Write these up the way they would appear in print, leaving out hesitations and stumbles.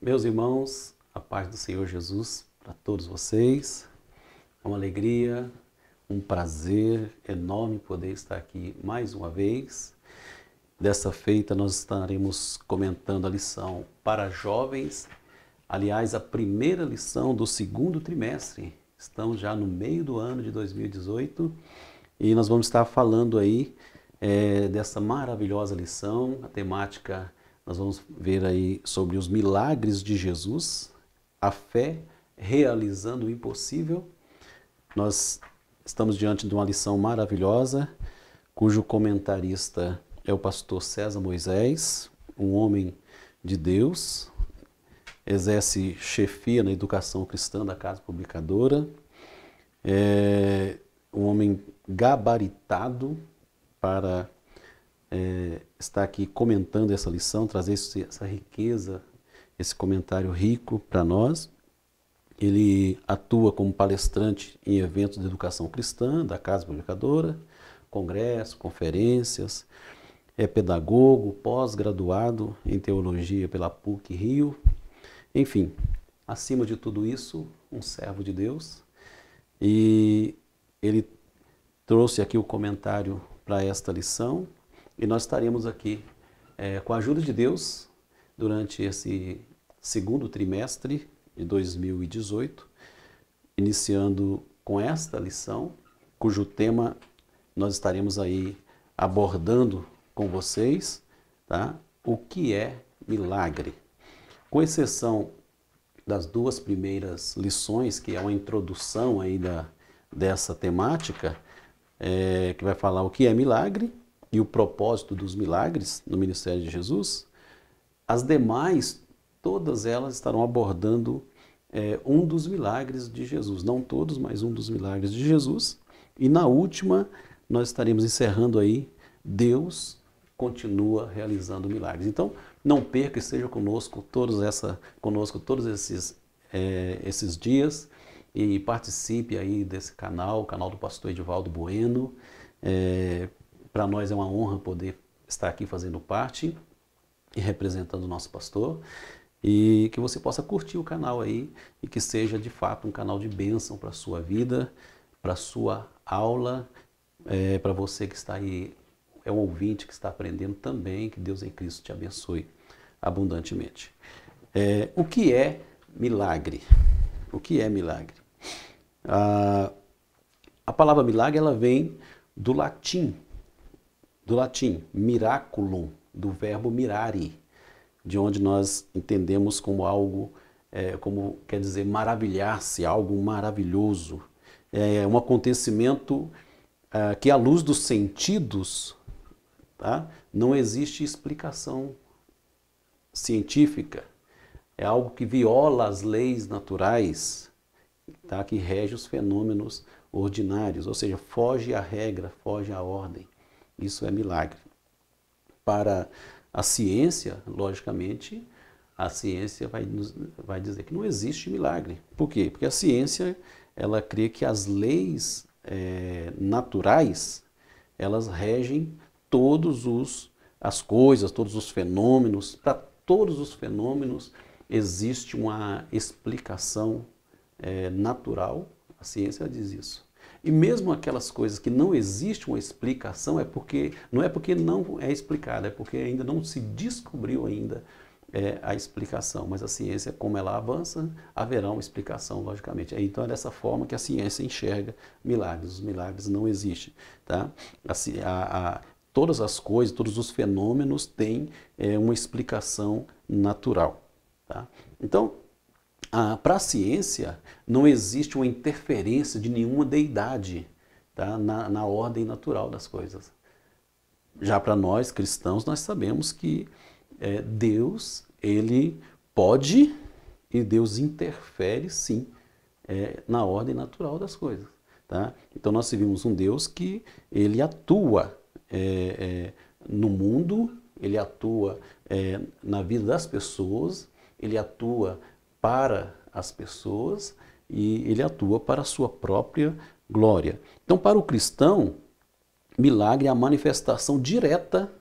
Meus irmãos, a paz do Senhor Jesus para todos vocês. É uma alegria, um prazer enorme poder estar aqui mais uma vez. Dessa feita nós estaremos comentando a lição para jovens, aliás, a primeira lição do segundo trimestre. Estamos já no meio do ano de 2018 e nós vamos estar falando aí dessa maravilhosa lição. A temática, nós vamos ver aí sobre os milagres de Jesus, a fé realizando o impossível. Nós estamos diante de uma lição maravilhosa, cujo comentarista é o pastor César Moisés, um homem de Deus, exerce chefia na educação cristã da Casa Publicadora, é um homem gabaritado para estar aqui comentando essa lição, trazer essa riqueza, esse comentário rico para nós. Ele atua como palestrante em eventos de educação cristã da Casa Publicadora, congressos, conferências, é pedagogo, pós-graduado em teologia pela PUC Rio. Enfim, acima de tudo isso, um servo de Deus. E ele trouxe aqui o comentário para esta lição e nós estaremos aqui com a ajuda de Deus durante esse segundo trimestre de 2018, iniciando com esta lição, cujo tema nós estaremos aí abordando com vocês, tá? O que é milagre? Com exceção das duas primeiras lições, que é uma introdução aí dessa temática, que vai falar o que é milagre e o propósito dos milagres no ministério de Jesus, as demais, todas elas estarão abordando um dos milagres de Jesus. Não todos, mas um dos milagres de Jesus. E na última, nós estaremos encerrando aí, Deus continua realizando milagres. Então, não perca e esteja conosco todos esses dias e participe aí desse canal, o canal do pastor Edivaldo Bueno. Para nós é uma honra poder estar aqui fazendo parte e representando o nosso pastor, e que você possa curtir o canal aí e que seja de fato um canal de bênção para a sua vida, para a sua aula, para você que está aí, é um ouvinte que está aprendendo também, que Deus em Cristo te abençoe abundantemente. O que é milagre? O que é milagre? A palavra milagre ela vem do latim miraculum, do verbo mirare, de onde nós entendemos como algo, como quer dizer maravilhar-se, algo maravilhoso. É um acontecimento que à luz dos sentidos, tá, não existe explicação científica. É algo que viola as leis naturais, tá, que rege os fenômenos ordinários, ou seja, foge à regra, foge à ordem. Isso é milagre. Para a ciência, logicamente, a ciência vai dizer que não existe milagre. Por quê? Porque a ciência, ela crê que as leis naturais, elas regem as coisas, todos os fenômenos. Para todos os fenômenos existe uma explicação natural. A ciência diz isso. E mesmo aquelas coisas que não existe uma explicação, não é porque não é explicada, é porque ainda não se descobriu ainda a explicação. Mas a ciência, como ela avança, haverá uma explicação, logicamente. Então é dessa forma que a ciência enxerga milagres. Os milagres não existem. Tá? Todas as coisas, todos os fenômenos têm uma explicação natural. Tá? Então, para a ciência, não existe uma interferência de nenhuma deidade, tá, na ordem natural das coisas. Já para nós, cristãos, nós sabemos que Deus, ele pode e Deus interfere, sim, na ordem natural das coisas. Tá? Então, nós servimos um Deus que ele atua no mundo, ele atua na vida das pessoas, ele atua para as pessoas e ele atua para a sua própria glória. Então, para o cristão, milagre é a manifestação direta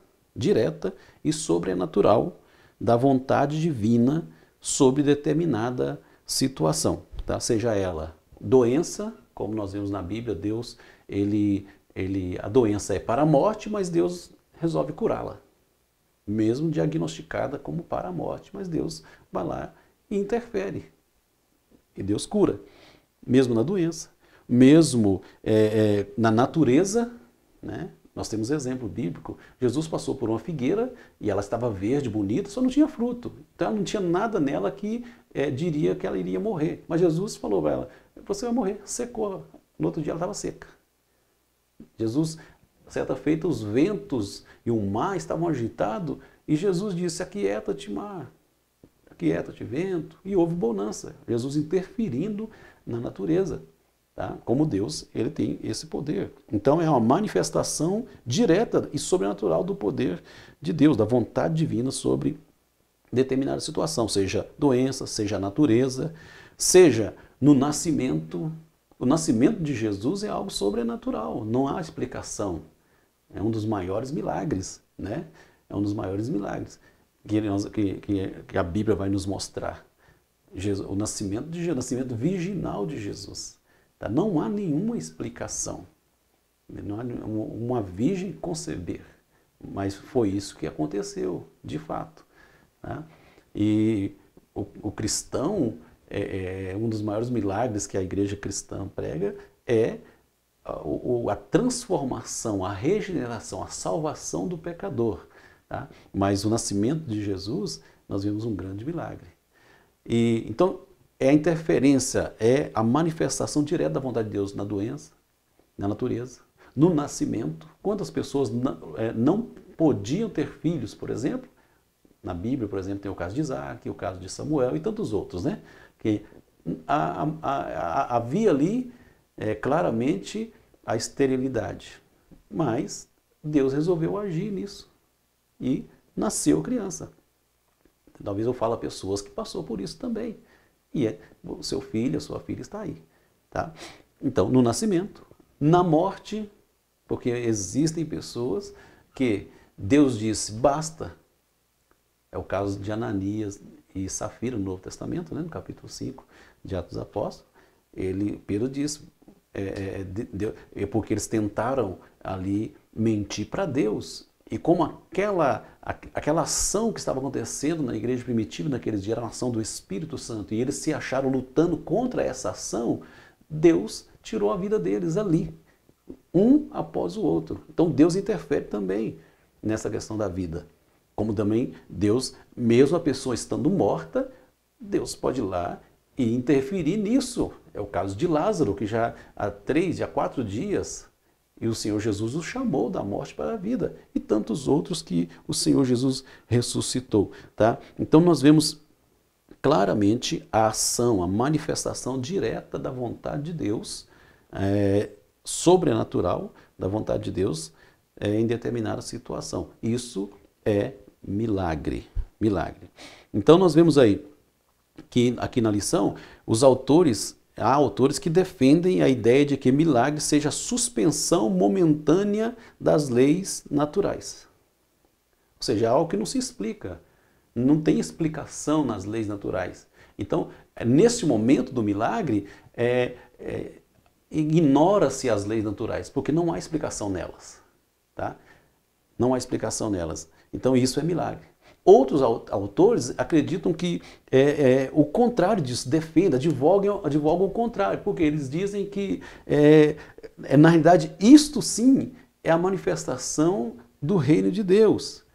e sobrenatural da vontade divina sobre determinada situação, tá? Seja ela doença, como nós vemos na Bíblia, Deus, a doença é para a morte, mas Deus resolve curá-la. Mesmo diagnosticada como para a morte, mas Deus vai lá e interfere. E Deus cura, mesmo na doença, mesmo na natureza, né? Nós temos exemplo bíblico. Jesus passou por uma figueira e ela estava verde, bonita, só não tinha fruto. Então ela não tinha nada nela que diria que ela iria morrer. Mas Jesus falou para ela, você vai morrer. Secou. No outro dia ela estava seca. Jesus, certa feita, os ventos e o mar estavam agitados e Jesus disse, aquieta-te mar, aquieta-te vento. E houve bonança. Jesus interferindo na natureza. Tá? Como Deus, ele tem esse poder. Então é uma manifestação direta e sobrenatural do poder de Deus, da vontade divina sobre determinada situação, seja doença, seja a natureza, seja no nascimento. O nascimento de Jesus é algo sobrenatural, não há explicação. É um dos maiores milagres, né? É um dos maiores milagres que a Bíblia vai nos mostrar. O nascimento de Jesus, o nascimento virginal de Jesus. Não há nenhuma explicação. Não há uma virgem conceber. Mas foi isso que aconteceu, de fato. Tá? E o cristão, um dos maiores milagres que a igreja cristã prega é a transformação, a regeneração, a salvação do pecador. Tá? Mas o nascimento de Jesus, nós vimos um grande milagre. Então, é a interferência, é a manifestação direta da vontade de Deus na doença, na natureza, no nascimento. Quantas pessoas não podiam ter filhos, por exemplo? Na Bíblia, por exemplo, tem o caso de Isaac, o caso de Samuel e tantos outros, né? Que havia ali claramente a esterilidade. Mas Deus resolveu agir nisso e nasceu criança. Talvez eu fale a pessoas que passou por isso também. E o seu filho, a sua filha está aí. Tá? Então, no nascimento, na morte, porque existem pessoas que Deus disse, basta. É o caso de Ananias e Safira no Novo Testamento, né? No capítulo 5 de Atos dos Apóstolos. Pedro diz, porque eles tentaram ali mentir para Deus. E como aquela ação que estava acontecendo na igreja primitiva naqueles dias era uma ação do Espírito Santo, e eles se acharam lutando contra essa ação, Deus tirou a vida deles ali, um após o outro. Então Deus interfere também nessa questão da vida. Como também Deus, mesmo a pessoa estando morta, Deus pode ir lá e interferir nisso. É o caso de Lázaro, que já há 4 dias... E o Senhor Jesus o chamou da morte para a vida. E tantos outros que o Senhor Jesus ressuscitou. Tá? Então nós vemos claramente a ação, a manifestação direta da vontade de Deus, sobrenatural da vontade de Deus em determinada situação. Isso é milagre. Milagre. Então nós vemos aí que aqui na lição há autores que defendem a ideia de que milagre seja a suspensão momentânea das leis naturais. Ou seja, é algo que não se explica. Não tem explicação nas leis naturais. Então, nesse momento do milagre, ignora-se as leis naturais, porque não há explicação nelas. Tá? Não há explicação nelas. Então, isso é milagre. Outros autores acreditam que o contrário disso, advogam o contrário, porque eles dizem que, na realidade, isto sim é a manifestação do reino de Deus.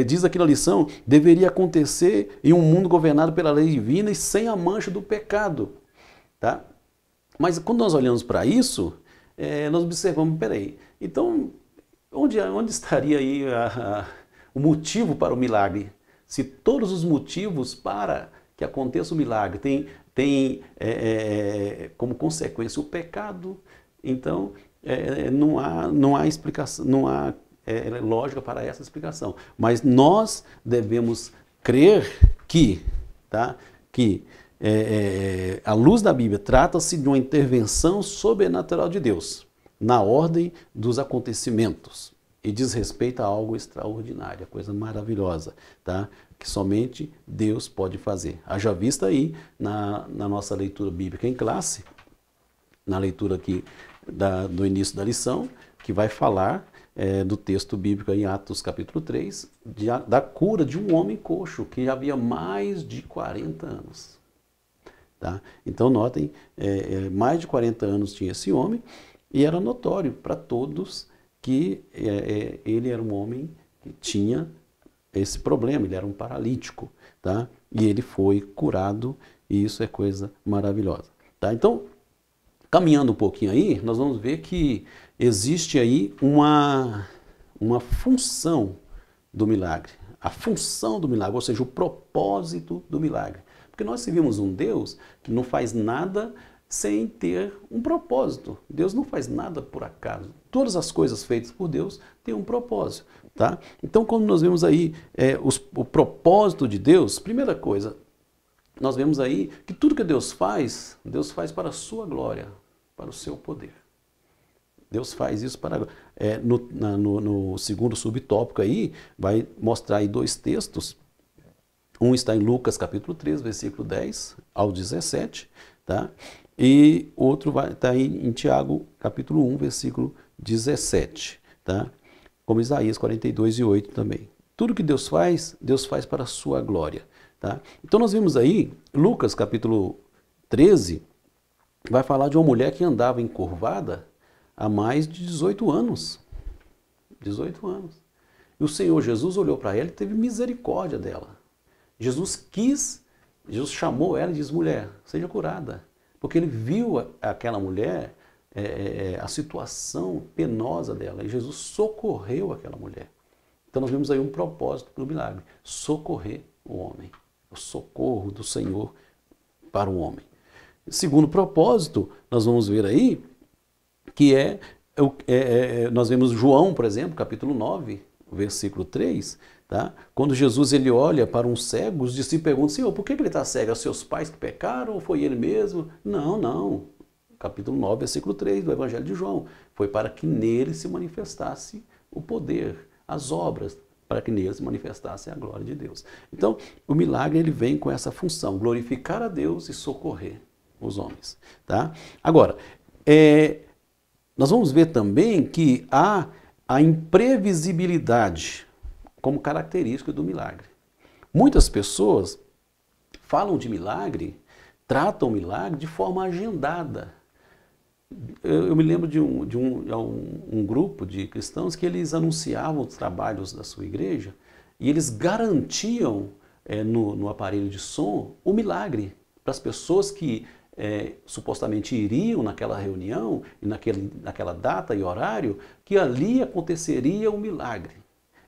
Diz aqui na lição, deveria acontecer em um mundo governado pela lei divina e sem a mancha do pecado. Tá? Mas quando nós olhamos para isso, nós observamos, peraí, então, onde estaria aí o motivo para o milagre? Se todos os motivos para que aconteça o milagre tem como consequência o pecado, então não há explicação, não há lógica para essa explicação. Mas nós devemos crer que à luz da Bíblia trata-se de uma intervenção sobrenatural de Deus na ordem dos acontecimentos. e diz respeito a algo extraordinário, coisa maravilhosa, tá? Que somente Deus pode fazer. Haja vista aí na nossa leitura bíblica em classe, na leitura aqui do início da lição, que vai falar do texto bíblico em Atos capítulo 3, da cura de um homem coxo, que já havia mais de 40 anos. Tá? Então notem, mais de 40 anos tinha esse homem, e era notório para todos que ele era um homem que tinha esse problema, ele era um paralítico, tá? E ele foi curado, e isso é coisa maravilhosa. Tá? Então, caminhando um pouquinho aí, nós vamos ver que existe aí uma função do milagre. A função do milagre, ou seja, o propósito do milagre. Porque nós servimos um Deus que não faz nada sem ter um propósito. Deus não faz nada por acaso. Todas as coisas feitas por Deus têm um propósito. Tá? Então, quando nós vemos aí o propósito de Deus, primeira coisa, nós vemos aí que tudo que Deus faz para a sua glória, para o seu poder. Deus faz isso para... no segundo subtópico aí, vai mostrar aí 2 textos. Um está em Lucas capítulo 3, versículo 10 ao 17, tá? E outro vai estar em Tiago capítulo 1, versículo 17, tá? Como Isaías 42 e 8 também. Tudo que Deus faz para a sua glória, tá? Então nós vemos aí, Lucas capítulo 13, vai falar de uma mulher que andava encurvada há mais de 18 anos. 18 anos. E o Senhor Jesus olhou para ela e teve misericórdia dela. Jesus chamou ela e disse, mulher, seja curada. Porque ele viu aquela mulher, a situação penosa dela. E Jesus socorreu aquela mulher. Então nós vemos aí um propósito do milagre. Socorrer o homem. O socorro do Senhor para o homem. Segundo propósito, nós vamos ver aí, que nós vemos João, por exemplo, capítulo 9, versículo 3, tá? Quando Jesus ele olha para um cego, os discípulos perguntam, Senhor, por que ele está cego? É seus pais que pecaram ou foi ele mesmo? Não. Capítulo 9, versículo 3 do Evangelho de João. Foi para que nele se manifestasse o poder, as obras, para que nele se manifestasse a glória de Deus. Então, o milagre ele vem com essa função, glorificar a Deus e socorrer os homens. Tá? Agora, nós vamos ver também que há a imprevisibilidade como característica do milagre. Muitas pessoas falam de milagre, tratam o milagre de forma agendada. Eu me lembro de um grupo de cristãos que eles anunciavam os trabalhos da sua igreja e eles garantiam no aparelho de som o milagre para as pessoas que supostamente iriam naquela reunião, e naquela data e horário, que ali aconteceria o milagre.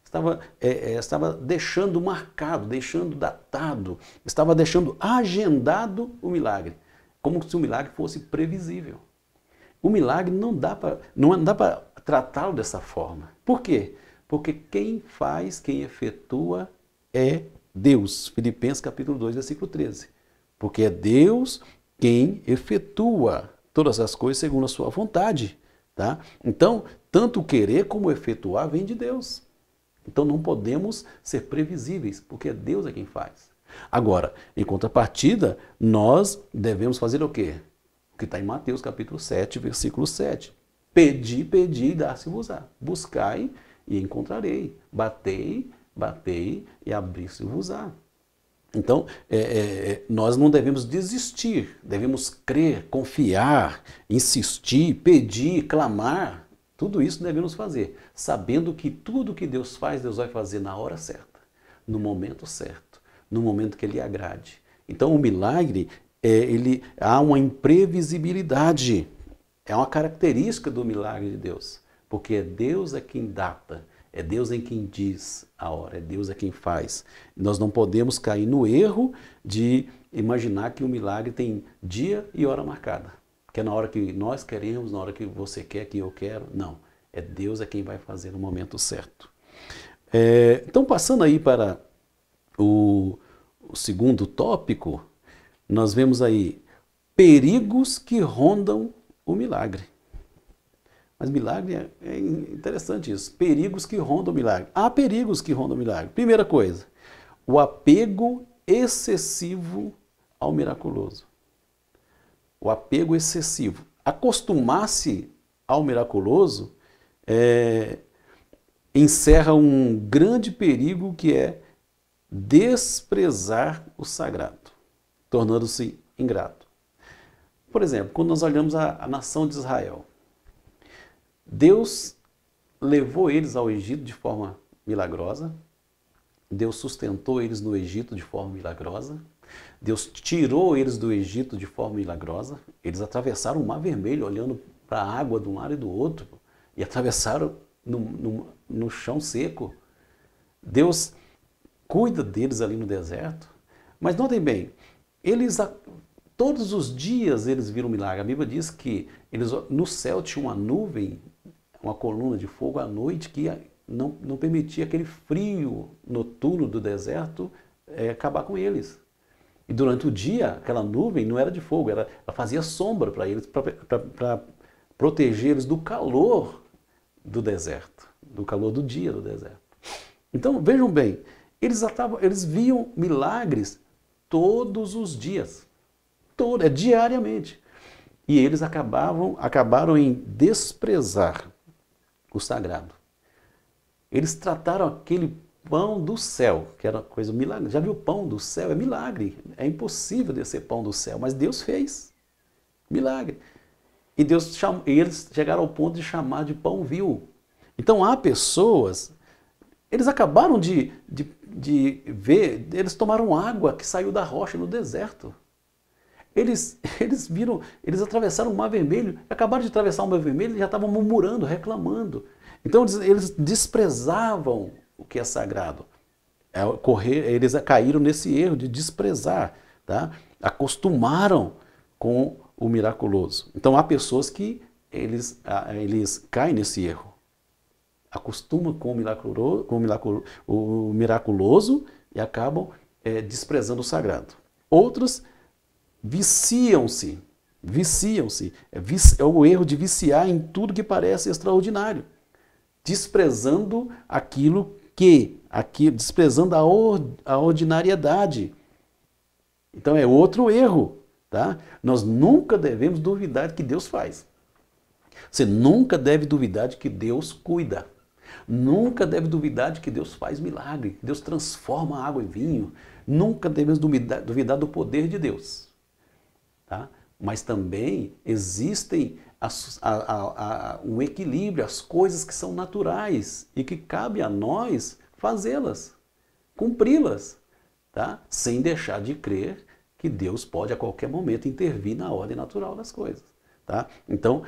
Estava deixando marcado, deixando datado, estava deixando agendado o milagre, como se o milagre fosse previsível. O milagre não dá para tratá-lo dessa forma. Por quê? Porque quem faz, quem efetua é Deus. Filipenses capítulo 2, versículo 13. Porque é Deus quem efetua todas as coisas segundo a sua vontade. Tá? Então, tanto querer como efetuar vem de Deus. Então não podemos ser previsíveis, porque é Deus quem faz. Agora, em contrapartida, nós devemos fazer o quê? O que está em Mateus capítulo 7, versículo 7. Pedi, e dar-se-vos-á. Buscai e encontrarei. Batei e abrir-se-vos-á. Então, nós não devemos desistir, devemos crer, confiar, insistir, pedir, clamar. Tudo isso devemos fazer, sabendo que tudo que Deus faz, Deus vai fazer na hora certa, no momento certo, no momento que Ele agrade. Então, o milagre, há uma imprevisibilidade, é uma característica do milagre de Deus, porque Deus é quem data, é Deus em quem diz a hora, é Deus quem faz. Nós não podemos cair no erro de imaginar que o milagre tem dia e hora marcada. Que é na hora que nós queremos, na hora que você quer, que eu quero. Não, é Deus quem vai fazer no momento certo. Então, passando aí para o segundo tópico, nós vemos aí perigos que rondam o milagre. Mas milagre é interessante isso. Perigos que rondam o milagre. Há perigos que rondam o milagre. Primeira coisa, o apego excessivo ao miraculoso. O apego excessivo. Acostumar-se ao miraculoso encerra um grande perigo que é desprezar o sagrado, tornando-se ingrato. Por exemplo, quando nós olhamos a nação de Israel, Deus levou eles ao Egito de forma milagrosa, Deus sustentou eles no Egito de forma milagrosa, Deus tirou eles do Egito de forma milagrosa, eles atravessaram o Mar Vermelho olhando para a água de um lado e do outro e atravessaram no chão seco. Deus cuida deles ali no deserto, mas notem bem, todos os dias eles viram milagre. A Bíblia diz que no céu tinha uma nuvem, uma coluna de fogo à noite que não permitia aquele frio noturno do deserto acabar com eles. E durante o dia, aquela nuvem não era de fogo, ela fazia sombra para eles, para proteger eles do calor do deserto, do calor do dia do deserto. Então, vejam bem, eles viam milagres todos os dias, diariamente. E eles acabaram em desprezar o sagrado. Eles trataram aquele pão do céu, que era coisa milagre. Já viu o pão do céu? É milagre. É impossível descer pão do céu, mas Deus fez. Milagre. E eles chegaram ao ponto de chamar de pão vil. Então há pessoas, eles acabaram de ver, eles tomaram água que saiu da rocha no deserto. Eles atravessaram o Mar Vermelho, acabaram de atravessar o Mar Vermelho e já estavam murmurando, reclamando. Então eles desprezavam o que é sagrado. Eles caíram nesse erro de desprezar, tá? Acostumaram com o miraculoso. Então há pessoas que eles caem nesse erro. Acostumam com o miraculoso e acabam desprezando o sagrado. Outros viciam-se. É o erro de viciar em tudo que parece extraordinário, desprezando desprezando a ordinariedade. Então é outro erro, tá? Nós nunca devemos duvidar de que Deus faz. Você nunca deve duvidar de que Deus cuida. Nunca deve duvidar de que Deus faz milagre, que Deus transforma a água em vinho. Nunca devemos duvidar do poder de Deus. Tá? Mas também existem um equilíbrio, as coisas que são naturais e que cabe a nós fazê-las, cumpri-las, tá? Sem deixar de crer que Deus pode a qualquer momento intervir na ordem natural das coisas. Tá? Então,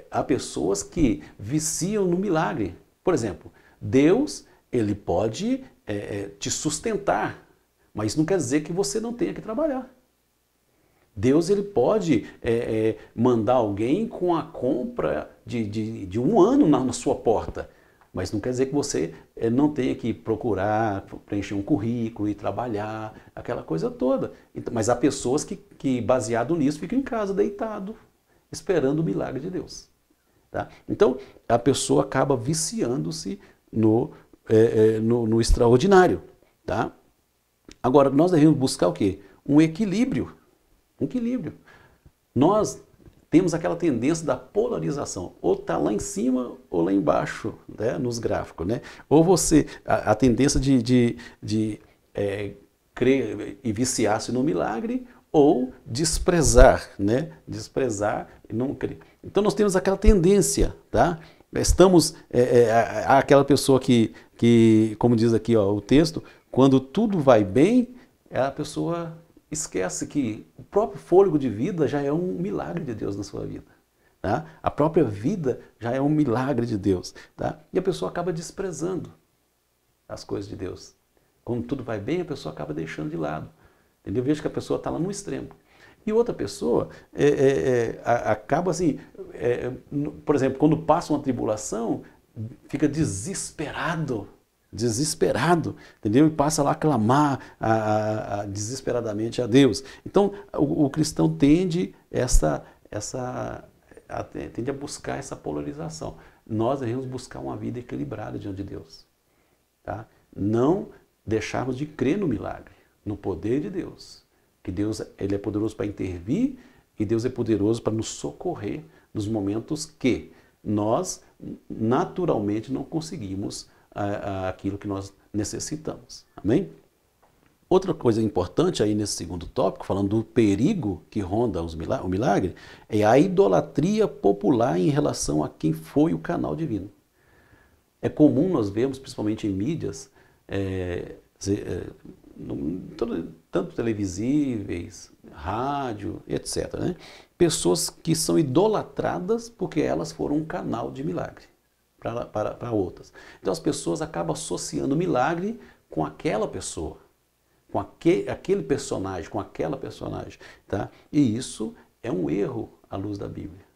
há pessoas que viciam no milagre. Por exemplo, Deus, ele pode te sustentar, mas isso não quer dizer que você não tenha que trabalhar. Deus, ele pode mandar alguém com a compra de um ano na sua porta, mas não quer dizer que você não tenha que procurar, preencher um currículo e trabalhar, aquela coisa toda. Então, mas há pessoas que, baseado nisso, ficam em casa, deitado, esperando o milagre de Deus. Tá? Então, a pessoa acaba viciando-se no extraordinário. Tá? Agora, nós devemos buscar o quê? Um equilíbrio. Nós temos aquela tendência da polarização, ou está lá em cima ou lá embaixo, né, nos gráficos. Né? Ou a tendência de crer e viciar-se no milagre, ou desprezar, né? Desprezar e não crer. Então nós temos aquela tendência, tá? Estamos, aquela pessoa que, como diz aqui ó, o texto, quando tudo vai bem, a pessoa esquece que o próprio fôlego de vida já é um milagre de Deus na sua vida. Tá? A própria vida já é um milagre de Deus. Tá? E a pessoa acaba desprezando as coisas de Deus. Quando tudo vai bem, a pessoa acaba deixando de lado. Entendeu? Eu vejo que a pessoa está lá no extremo. E outra pessoa acaba assim, por exemplo, quando passa uma tribulação, fica desesperado, entendeu? E passa lá a clamar desesperadamente a Deus. Então, o cristão tende essa tende a buscar essa polarização. Nós devemos buscar uma vida equilibrada diante de Deus. Tá? Não deixarmos de crer no milagre, no poder de Deus. Que Deus ele é poderoso para intervir e Deus é poderoso para nos socorrer nos momentos que nós naturalmente não conseguimos aquilo que nós necessitamos. Amém? Outra coisa importante aí nesse segundo tópico, falando do perigo que ronda o milagre, é a idolatria popular em relação a quem foi o canal divino. É comum nós vermos, principalmente em mídias, tanto televisíveis, rádio, etc., né? Pessoas que são idolatradas porque elas foram um canal de milagre para outras. Então as pessoas acabam associando o milagre com aquela pessoa, com aquele personagem, com aquela personagem. Tá? E isso é um erro à luz da Bíblia.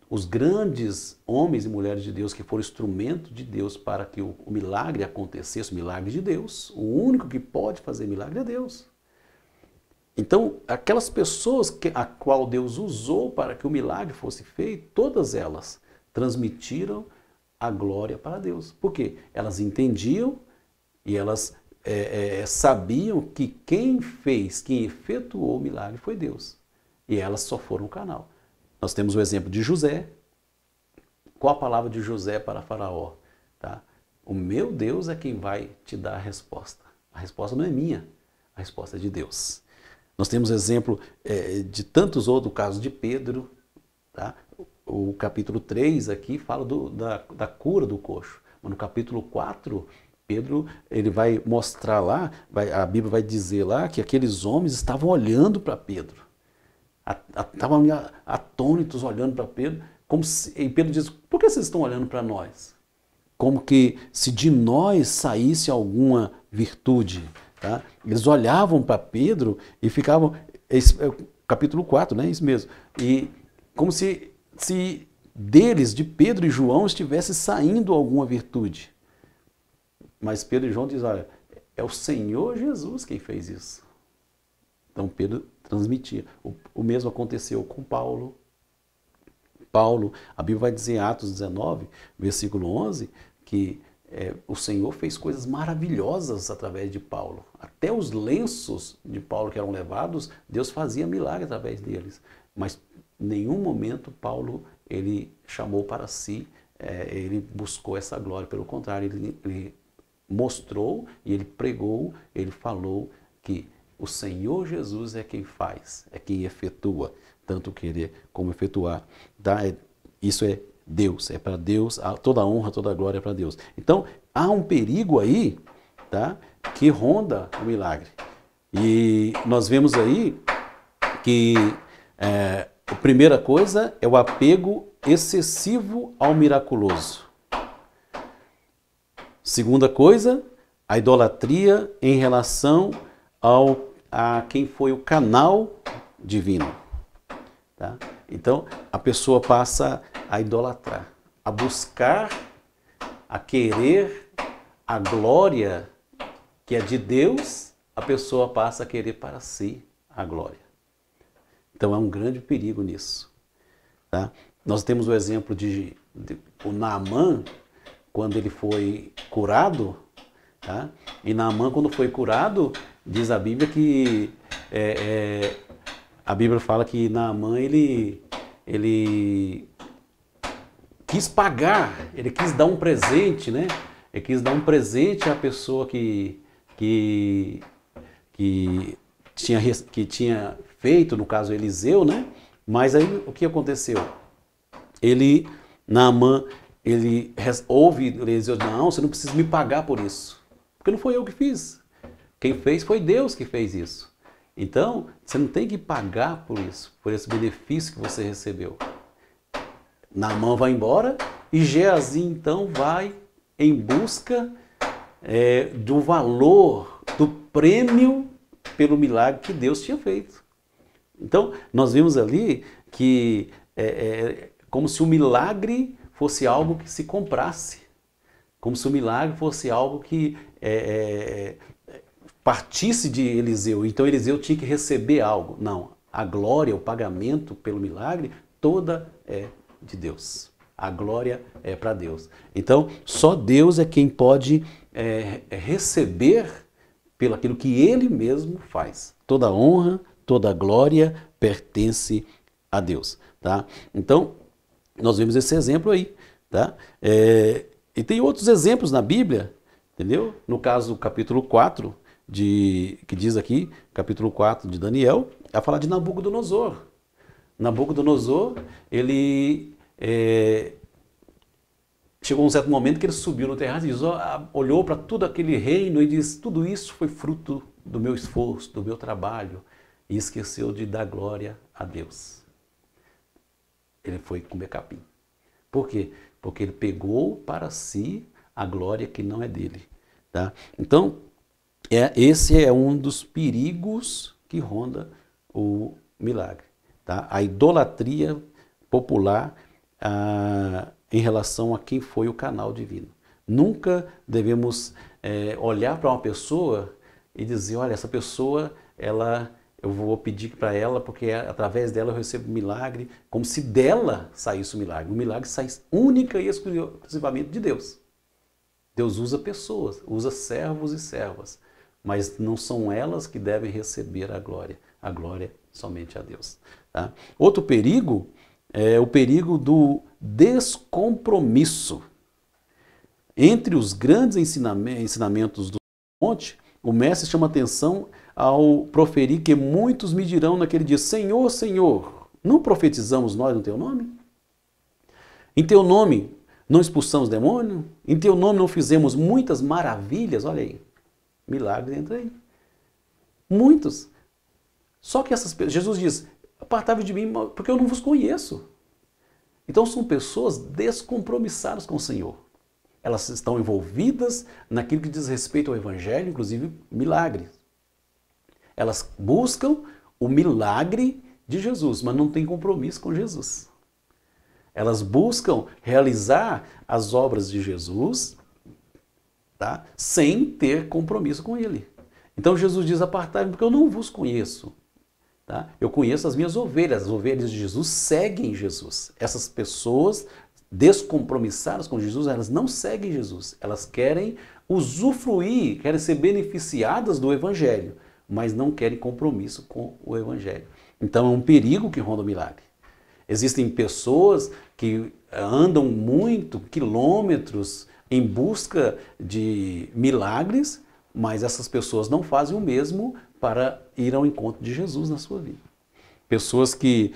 Os grandes homens e mulheres de Deus que foram instrumento de Deus para que o milagre acontecesse, o milagre de Deus, o único que pode fazer milagre é Deus. Então, aquelas pessoas a qual Deus usou para que o milagre fosse feito, todas elas transmitiram a glória para Deus. Por quê? Elas entendiam e elas sabiam que quem efetuou o milagre foi Deus. E elas só foram o canal. Nós temos o exemplo de José. Qual a palavra de José para Faraó? Tá? O meu Deus é quem vai te dar a resposta. A resposta não é minha, a resposta é de Deus. Nós temos exemplo de tantos outros, o caso de Pedro. Tá? O capítulo 3 aqui fala da cura do coxo. Mas no capítulo 4, Pedro ele vai mostrar lá, a Bíblia vai dizer lá que aqueles homens estavam olhando para Pedro. Estavam atônitos olhando para Pedro. E Pedro diz, por que vocês estão olhando para nós? Como que se de nós saísse alguma virtude. Tá? Eles olhavam para Pedro e ficavam, capítulo 4, né? Isso mesmo, e como se deles, de Pedro e João, estivesse saindo alguma virtude. Mas Pedro e João dizem, olha, é o Senhor Jesus quem fez isso. Então Pedro transmitia. O mesmo aconteceu com Paulo. A Bíblia vai dizer em Atos 19, versículo 11, que o Senhor fez coisas maravilhosas através de Paulo. Até os lenços de Paulo que eram levados, Deus fazia milagre através deles. Mas em nenhum momento Paulo ele chamou para si, ele buscou essa glória. Pelo contrário, ele mostrou e ele pregou, ele falou que o Senhor Jesus é quem faz, é quem efetua, tanto querer como efetuar. Tá? Isso é Deus, é para Deus, toda a honra, toda a glória é para Deus. Então, há um perigo aí, tá, que ronda o milagre. E nós vemos aí que a primeira coisa é o apego excessivo ao miraculoso. Segunda coisa, a idolatria em relação a quem foi o canal divino. Tá? Então, a pessoa passa a idolatrar, a buscar, a querer a glória que é de Deus, a pessoa passa a querer para si a glória. Então, há um grande perigo nisso. Tá? Nós temos o exemplo de o Naamã, quando ele foi curado, tá? E Naamã, quando foi curado, diz a Bíblia que a Bíblia fala que Naamã ele quis pagar, ele quis dar um presente, né? Ele quis dar um presente à pessoa que tinha feito, no caso Eliseu, né? Mas aí o que aconteceu? Naamã, ele ouve Eliseu, não, você não precisa me pagar por isso, porque não foi eu que fiz. Quem fez foi Deus que fez isso. Então, você não tem que pagar por isso, por esse benefício que você recebeu. Naamã vai embora e Geazi, então, vai em busca do valor, do prêmio pelo milagre que Deus tinha feito. Então, nós vimos ali que como se o milagre fosse algo que se comprasse, como se o milagre fosse algo que partisse de Eliseu, então Eliseu tinha que receber algo. Não, a glória, o pagamento pelo milagre, toda é de Deus. A glória é para Deus. Então, só Deus é quem pode receber pelo aquilo que Ele mesmo faz. Toda honra, toda glória pertence a Deus. Tá? Então, nós vemos esse exemplo aí. Tá? E tem outros exemplos na Bíblia, entendeu? No caso do capítulo 4, que diz aqui, capítulo 4 de Daniel, a falar de Nabucodonosor. Nabucodonosor, ele chegou um certo momento que ele subiu no terraço e olhou para todo aquele reino e disse, tudo isso foi fruto do meu esforço, do meu trabalho, e esqueceu de dar glória a Deus. Ele foi comer capim. Por quê? Porque ele pegou para si a glória que não é dele. Tá? Então, esse é um dos perigos que ronda o milagre. Tá? A idolatria popular em relação a quem foi o canal divino. Nunca devemos olhar para uma pessoa e dizer, olha, essa pessoa, eu vou pedir para ela, porque através dela eu recebo milagre, como se dela saísse o milagre. O milagre sai única e exclusivamente de Deus. Deus usa pessoas, usa servos e servas, mas não são elas que devem receber a glória. A glória somente a Deus. Tá? Outro perigo é o perigo do descompromisso. Entre os grandes ensinamentos do monte, o mestre chama atenção ao proferir que muitos me dirão naquele dia, Senhor, Senhor, não profetizamos nós no teu nome? Em teu nome não expulsamos demônio? Em teu nome não fizemos muitas maravilhas? Olha aí, milagres entra aí. Muitos. Só que essas pessoas, Jesus diz, apartai-vos de mim, porque eu não vos conheço. Então são pessoas descompromissadas com o Senhor. Elas estão envolvidas naquilo que diz respeito ao Evangelho, inclusive milagres. Elas buscam o milagre de Jesus, mas não têm compromisso com Jesus. Elas buscam realizar as obras de Jesus, tá? Sem ter compromisso com Ele. Então Jesus diz, apartai-me, porque eu não vos conheço. Tá? Eu conheço as minhas ovelhas. As ovelhas de Jesus seguem Jesus. Essas pessoas descompromissadas com Jesus, elas não seguem Jesus. Elas querem usufruir, querem ser beneficiadas do Evangelho, mas não querem compromisso com o Evangelho. Então é um perigo que ronda o milagre. Existem pessoas que andam muito, quilômetros, em busca de milagres, mas essas pessoas não fazem o mesmo para ir ao encontro de Jesus na sua vida. Pessoas que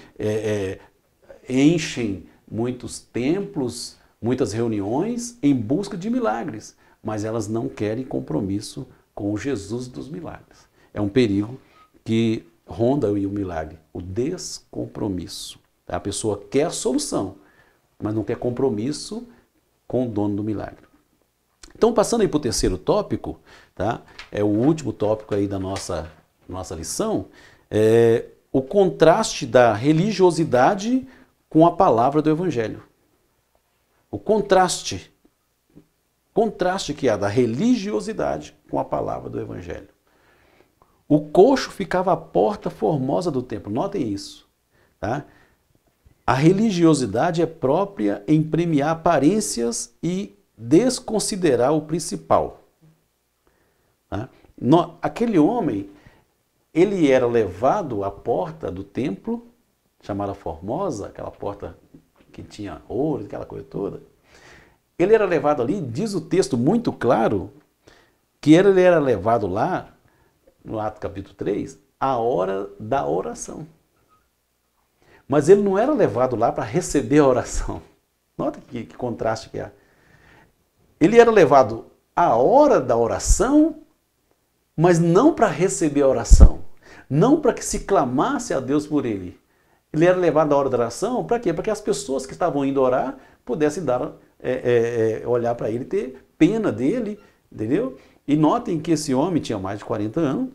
enchem muitos templos, muitas reuniões em busca de milagres, mas elas não querem compromisso com o Jesus dos milagres. É um perigo que ronda o milagre, o descompromisso. A pessoa quer a solução, mas não quer compromisso com o dono do milagre. Então, passando aí para o terceiro tópico, tá? É o último tópico aí da nossa lição, o contraste da religiosidade com a palavra do Evangelho. O contraste que há da religiosidade com a palavra do Evangelho. O coxo ficava à porta formosa do templo, notem isso. Tá? A religiosidade é própria em premiar aparências e desconsiderar o principal. Tá? Aquele homem, ele era levado à porta do templo, chamada Formosa, aquela porta que tinha ouro, aquela coisa toda. Ele era levado ali, diz o texto muito claro, que ele era levado lá, no Atos capítulo 3, a hora da oração. Mas ele não era levado lá para receber a oração. Nota que contraste que há. Ele era levado à hora da oração, mas não para receber a oração. Não para que se clamasse a Deus por ele. Ele era levado à hora da oração, para quê? Para que as pessoas que estavam indo orar pudessem olhar para ele, ter pena dele, entendeu? E notem que esse homem tinha mais de 40 anos,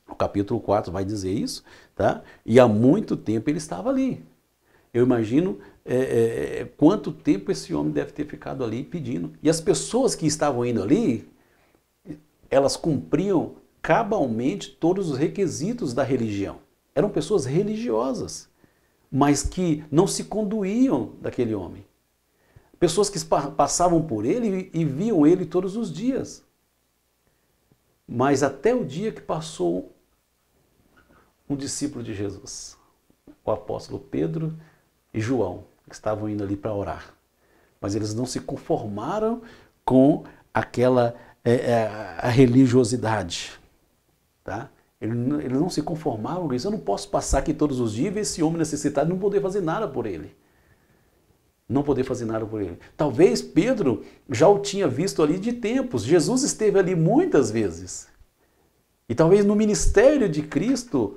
o capítulo 4 vai dizer isso, tá? E há muito tempo ele estava ali. Eu imagino quanto tempo esse homem deve ter ficado ali pedindo. E as pessoas que estavam indo ali, elas cumpriam cabalmente todos os requisitos da religião. Eram pessoas religiosas. mas que não se conduíam daquele homem. Pessoas que passavam por ele e viam ele todos os dias. Mas até o dia que passou um discípulo de Jesus, o apóstolo Pedro e João, que estavam indo ali para orar. Mas eles não se conformaram com aquela a religiosidade. Tá? Eles não se conformavam com isso. Eu não posso passar aqui todos os dias e ver esse homem necessitado e não poder fazer nada por ele. Não poder fazer nada por ele. Talvez Pedro já o tinha visto ali de tempos. Jesus esteve ali muitas vezes. E talvez no ministério de Cristo,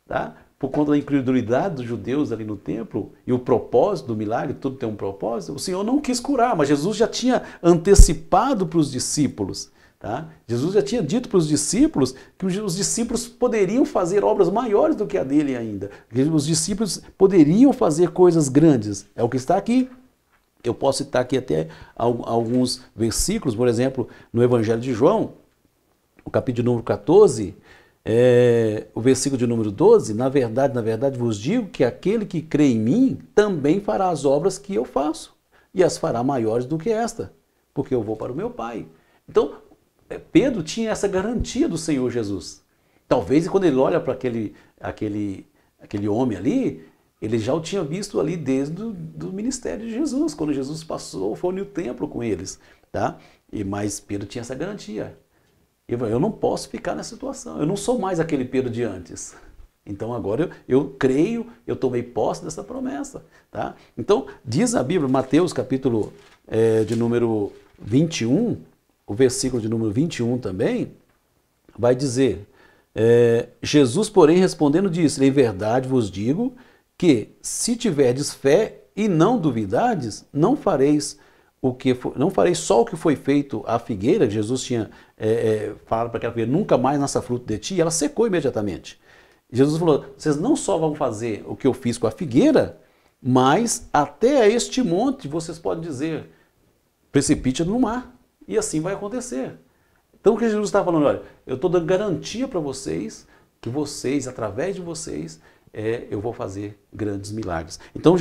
tá? Por conta da incredulidade dos judeus ali no templo, e o propósito do milagre, tudo tem um propósito, o Senhor não quis curar, mas Jesus já tinha antecipado para os discípulos. Tá? Jesus já tinha dito para os discípulos que os discípulos poderiam fazer obras maiores do que a dele ainda. Que os discípulos poderiam fazer coisas grandes. É o que está aqui. Eu posso citar aqui até alguns versículos, por exemplo, no Evangelho de João, o capítulo número 14, o versículo de número 12, na verdade vos digo que aquele que crê em mim também fará as obras que eu faço, e as fará maiores do que esta, porque eu vou para o meu Pai. Então, Pedro tinha essa garantia do Senhor Jesus. Talvez quando ele olha para aquele homem ali, ele já o tinha visto ali desde o ministério de Jesus, quando Jesus foi no templo com eles. Tá? Mas Pedro tinha essa garantia. Eu não posso ficar nessa situação, eu não sou mais aquele Pedro de antes. Então agora eu creio, eu tomei posse dessa promessa. Tá? Então diz a Bíblia, Mateus capítulo de número 21, o versículo de número 21 também, vai dizer, Jesus, porém, respondendo disse, em verdade vos digo que se tiverdes fé e não duvidardes, não fareis só o que foi feito à figueira, Jesus tinha falado para aquela figueira, nunca mais nasça fruto de ti, e ela secou imediatamente. Jesus falou, vocês não só vão fazer o que eu fiz com a figueira, mas até a este monte vocês podem dizer, precipite no mar. E assim vai acontecer. Então o que Jesus está falando, olha, eu estou dando garantia para vocês, que vocês, através de vocês, eu vou fazer grandes milagres. Então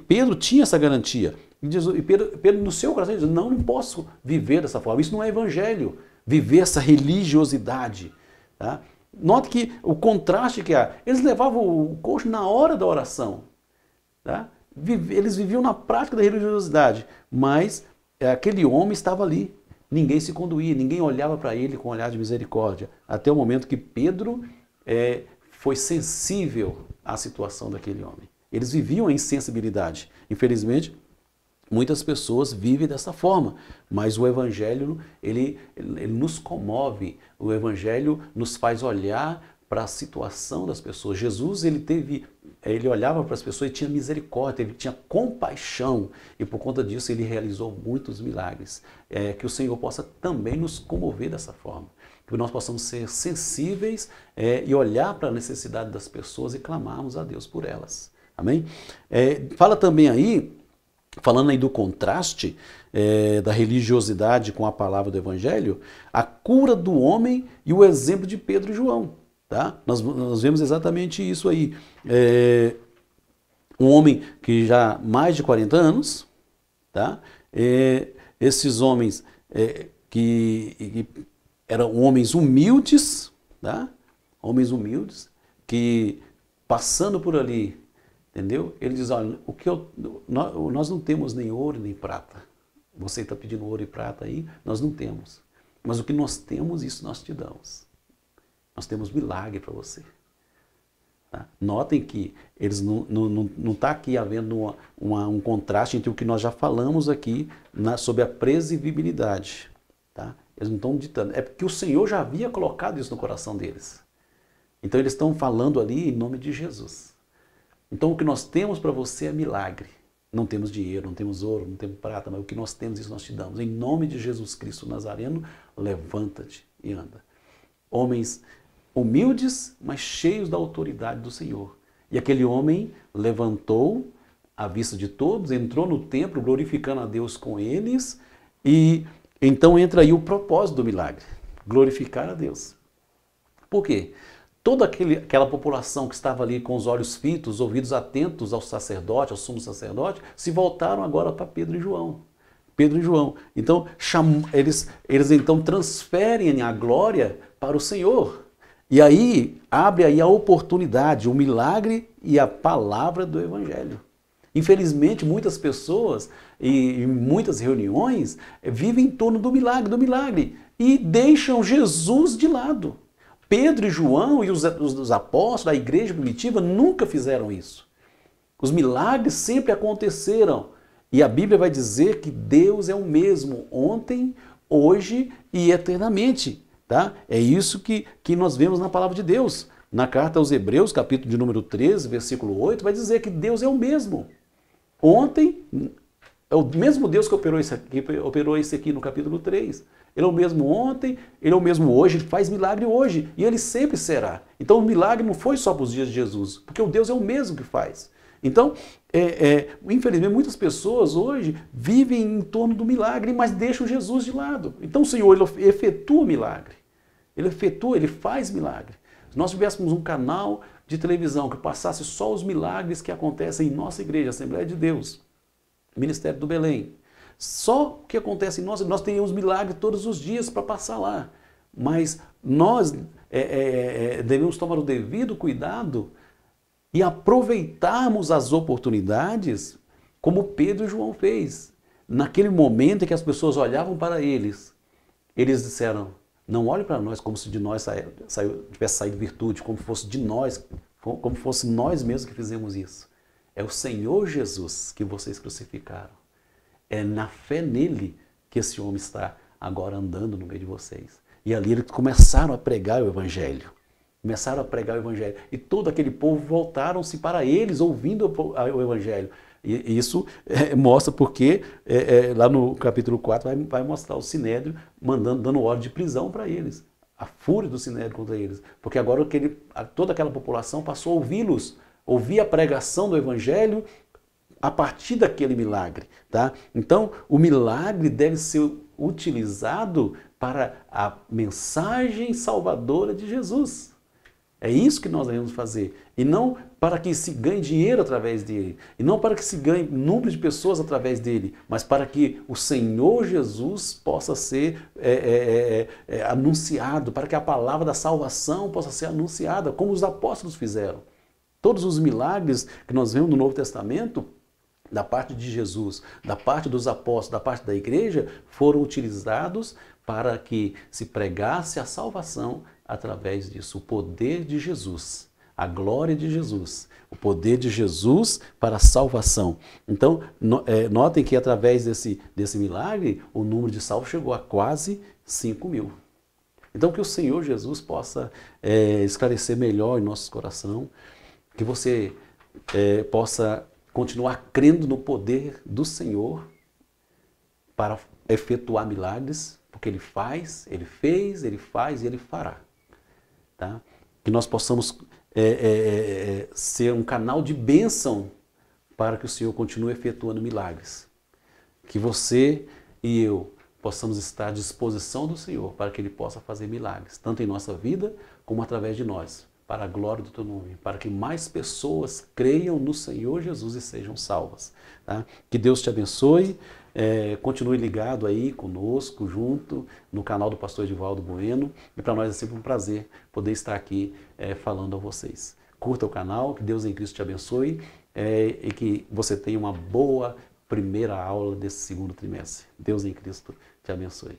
Pedro tinha essa garantia. E Pedro no seu coração diz, não posso viver dessa forma. Isso não é evangelho, viver essa religiosidade. Tá? Note que o contraste que há. Eles levavam o coxo na hora da oração. Tá? Eles viviam na prática da religiosidade, mas aquele homem estava ali. Ninguém se conduía, ninguém olhava para ele com um olhar de misericórdia. Até o momento que Pedro foi sensível à situação daquele homem. Eles viviam a insensibilidade. Infelizmente, muitas pessoas vivem dessa forma. Mas o Evangelho, ele nos comove. O Evangelho nos faz olhar para a situação das pessoas. Jesus, ele olhava para as pessoas e tinha misericórdia, ele tinha compaixão, e por conta disso ele realizou muitos milagres. Que o Senhor possa também nos comover dessa forma, que nós possamos ser sensíveis e olhar para a necessidade das pessoas e clamarmos a Deus por elas. Amém? Fala também aí, falando aí do contraste da religiosidade com a palavra do Evangelho, a cura do homem e o exemplo de Pedro e João. Tá? Nós vemos exatamente isso aí. Um homem que já mais de 40 anos, tá? Esses homens que eram homens humildes, tá? Homens humildes, que passando por ali, entendeu? Ele diz, olha, nós não temos nem ouro nem prata. Você está pedindo ouro e prata aí, nós não temos. Mas o que nós temos, isso nós te damos. Nós temos milagre para você. Tá? Notem que eles não está aqui havendo um contraste entre o que nós já falamos aqui sobre a previsibilidade. Tá? Eles não estão ditando. É porque o Senhor já havia colocado isso no coração deles. Então eles estão falando ali em nome de Jesus. Então o que nós temos para você é milagre. Não temos dinheiro, não temos ouro, não temos prata, mas o que nós temos, isso nós te damos. Em nome de Jesus Cristo Nazareno, levanta-te e anda. Homens humildes, mas cheios da autoridade do Senhor. E aquele homem levantou à vista de todos, entrou no templo glorificando a Deus com eles, e então entra aí o propósito do milagre, glorificar a Deus. Por quê? toda aquela população que estava ali com os olhos fitos, ouvidos atentos ao sacerdote, ao sumo sacerdote, se voltaram agora para Pedro e João. Pedro e João. Então, eles então transferem a glória para o Senhor. E aí, abre aí a oportunidade, o milagre e a palavra do Evangelho. Infelizmente, muitas pessoas e muitas reuniões vivem em torno do milagre, e deixam Jesus de lado. Pedro e João e os apóstolos, a igreja primitiva, nunca fizeram isso. Os milagres sempre aconteceram. E a Bíblia vai dizer que Deus é o mesmo ontem, hoje e eternamente. Tá? É isso que nós vemos na palavra de Deus. Na carta aos Hebreus, capítulo de número 13, versículo 8, vai dizer que Deus é o mesmo. Ontem, é o mesmo Deus que operou isso aqui no capítulo 3. Ele é o mesmo ontem, ele é o mesmo hoje, ele faz milagre hoje e ele sempre será. Então o milagre não foi só para os dias de Jesus, porque o Deus é o mesmo que faz. Então, infelizmente, muitas pessoas hoje vivem em torno do milagre, mas deixam Jesus de lado. Então o Senhor, ele efetua milagre. Ele faz milagre. Se nós tivéssemos um canal de televisão que passasse só os milagres que acontecem em nossa igreja, Assembleia de Deus, Ministério do Belém, só o que acontece em nós teríamos milagre todos os dias para passar lá. Mas nós devemos tomar o devido cuidado e aproveitarmos as oportunidades como Pedro e João fez. Naquele momento em que as pessoas olhavam para eles, eles disseram, não olhe para nós como se de nós tivesse saído virtude, como fosse de nós, como fosse nós mesmos que fizemos isso. É o Senhor Jesus que vocês crucificaram. É na fé nele que esse homem está agora andando no meio de vocês. E ali eles começaram a pregar o Evangelho. Começaram a pregar o Evangelho. E todo aquele povo voltaram-se para eles, ouvindo o Evangelho. E isso mostra porque, lá no capítulo 4, vai mostrar o Sinédrio dando ordem de prisão para eles. A fúria do Sinédrio contra eles. Porque agora toda aquela população passou a ouvi-los, ouvir a pregação do Evangelho a partir daquele milagre. Tá? Então, o milagre deve ser utilizado para a mensagem salvadora de Jesus. É isso que nós devemos fazer. E não para que se ganhe dinheiro através dele. E não para que se ganhe número de pessoas através dele. Mas para que o Senhor Jesus possa ser anunciado. Para que a palavra da salvação possa ser anunciada, como os apóstolos fizeram. Todos os milagres que nós vemos no Novo Testamento, da parte de Jesus, da parte dos apóstolos, da parte da igreja, foram utilizados para que se pregasse a salvação através disso. O poder de Jesus, a glória de Jesus, o poder de Jesus para a salvação. Então, notem que através desse milagre, o número de salvos chegou a quase 5.000. Então, que o Senhor Jesus possa esclarecer melhor em nosso coração, que você possa continuar crendo no poder do Senhor para efetuar milagres, porque Ele faz, Ele fez, Ele faz e Ele fará. Tá? Que nós possamos ser um canal de bênção para que o Senhor continue efetuando milagres. Que você e eu possamos estar à disposição do Senhor para que Ele possa fazer milagres, tanto em nossa vida como através de nós, para a glória do Teu nome, para que mais pessoas creiam no Senhor Jesus e sejam salvas. Tá? Que Deus te abençoe, continue ligado aí conosco, junto, no canal do pastor Edivaldo Bueno, e para nós é sempre um prazer poder estar aqui falando a vocês. Curta o canal, que Deus em Cristo te abençoe e que você tenha uma boa primeira aula desse segundo trimestre. Deus em Cristo te abençoe.